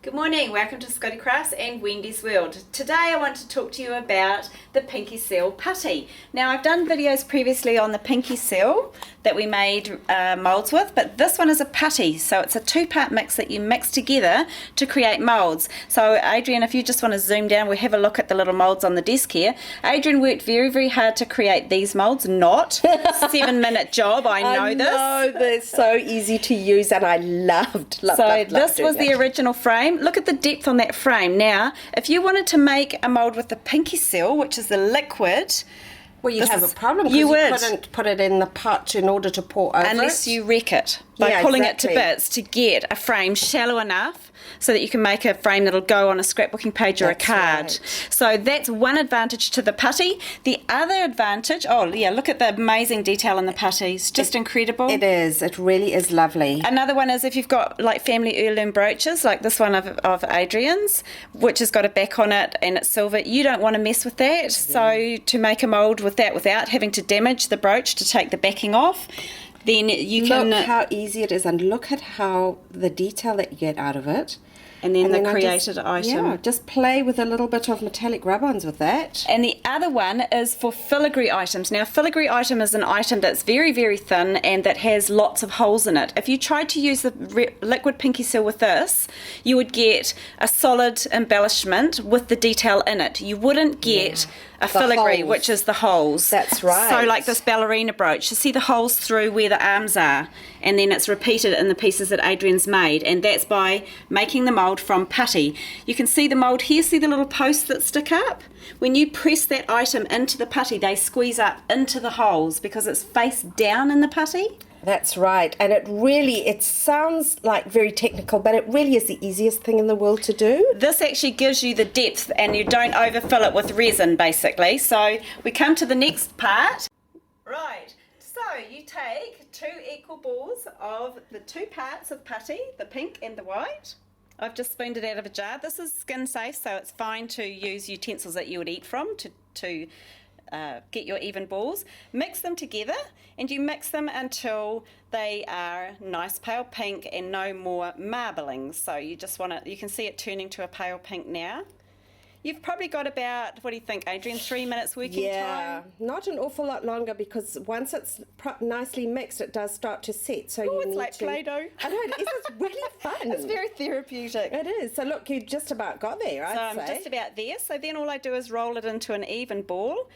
Good morning, welcome to Scottie Crafts and Wendy's World. Today I want to talk to you about the Pinkysil Putty. Now I've done videos previously on the Pinkysil that we made moulds with, but this one is a putty, so it's a two-part mix that you mix together to create moulds. So Adrian, if you just want to zoom down, we'll have a look at the little moulds on the desk here. Adrian worked very hard to create these moulds, not 7-minute job, I know this. I know, they're so easy to use and I loved this was the original frame. Look at the depth on that frame. Now, if you wanted to make a mould with the Pinkysil, which is the liquid, well, you'd have a problem because you couldn't put it in the pot in order to pour over unless you wreck it by pulling it to bits to get a frame shallow enough so that you can make a frame that'll go on a scrapbooking page or a card. Right. So that's one advantage to the putty. The other advantage, oh yeah, look at the amazing detail in the putty. It's just incredible. It is. It really is lovely. Another one is if you've got like family heirloom brooches, like this one of Adrian's, which has got a back on it and it's silver, you don't want to mess with that. Yeah. So to make a mould with that without having to damage the brooch to take the backing off, then you can... Look how easy it is and look at how the detail that you get out of it. And then the created item. Yeah, just play with a little bit of metallic rub-ons with that. And the other one is for filigree items. Now, filigree item is an item that's very thin and that has lots of holes in it. If you tried to use the liquid Pinkysil with this, you would get a solid embellishment with the detail in it. You wouldn't get a filigree, which is the holes. That's right. So like this ballerina brooch, you see the holes through where the arms are, and then it's repeated in the pieces that Adrian's made, and that's by making the mould from putty. You can see the mould here, see the little posts that stick up? When you press that item into the putty, they squeeze up into the holes because it's face down in the putty. That's right, and it sounds like very technical, but it really is the easiest thing in the world to do. This actually gives you the depth and you don't overfill it with resin basically. So we come to the next part. Right, so you take 2 equal balls of the 2 parts of putty, the pink and the white. I've just spooned it out of a jar. This is skin safe, so it's fine to use utensils that you would eat from to get your even balls. Mix them together and you mix them until they are nice pale pink and no more marbling. So you just want to, you can see it turning to a pale pink now. You've probably got about, what do you think, Adrian, 3 minutes working time? Yeah, not an awful lot longer because once it's nicely mixed, it does start to set. So you it's need like Play-Doh. I know, it's really fun. It's very therapeutic. It is. So look, you just about got there, I'd say. So I'm just about there. So then all I do is roll it into an even ball.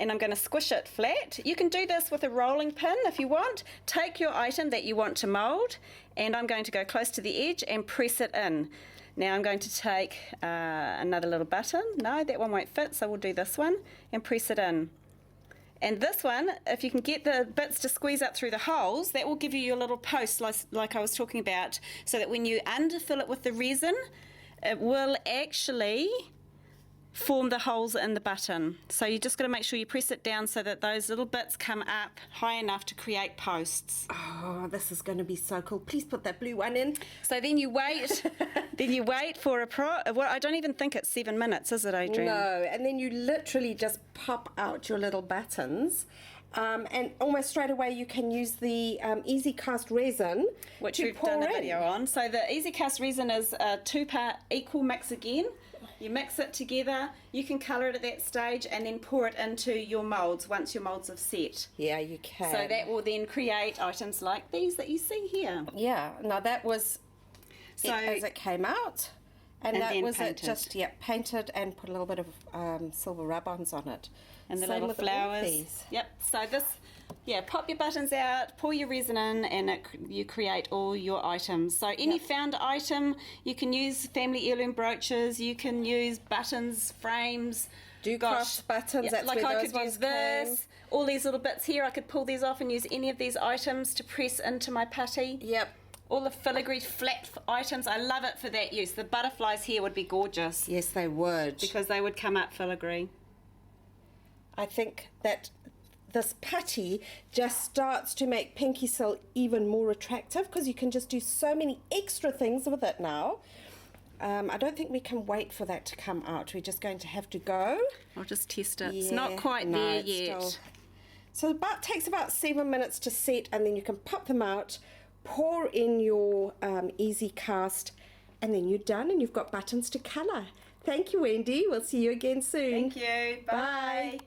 And I'm going to squish it flat. You can do this with a rolling pin if you want. Take your item that you want to mould, and I'm going to go close to the edge and press it in. Now I'm going to take another little button. No, that one won't fit, so we'll do this one and press it in. And this one, if you can get the bits to squeeze up through the holes, that will give you your little post like I was talking about, so that when you underfill it with the resin, it will actually form the holes in the button. So you just got to make sure you press it down so that those little bits come up high enough to create posts. Oh, this is going to be so cool. Please put that blue one in. So then you wait, for well, I don't even think it's 7 minutes, is it, Adrian? No, and then you literally just pop out your little buttons. And almost straight away you can use the Easy Cast resin, which we've done a video on. So the Easy Cast resin is a 2-part equal mix again. You mix it together, you can colour it at that stage and then pour it into your moulds once your moulds have set. Yeah, you can. So that will then create items like these that you see here. Yeah, now that was as it came out. And that was painted. It just, painted and put a little bit of silver rub-ons on it. And the little flowers. Yep, so this, pop your buttons out, pour your resin in, and you create all your items. So any found item, you can use family heirloom brooches, you can use buttons, frames. Cross buttons, that's like where I those could use ones this, all these little bits here, I could pull these off and use any of these items to press into my putty. Yep. All the filigree flat items, I love it for that use. The butterflies here would be gorgeous. Yes, they would. Because they would come up filigree. I think that this putty just starts to make Pinkysil even more attractive because you can just do so many extra things with it now. I don't think we can wait for that to come out. We're just going to have to go. I'll just test it. It's not quite there yet. So it takes about 7 minutes to set, and then you can pop them out, pour in your Easy Cast and then you're done and you've got buttons to colour. Thank you, Wendy. We'll see you again soon. Thank you. Bye.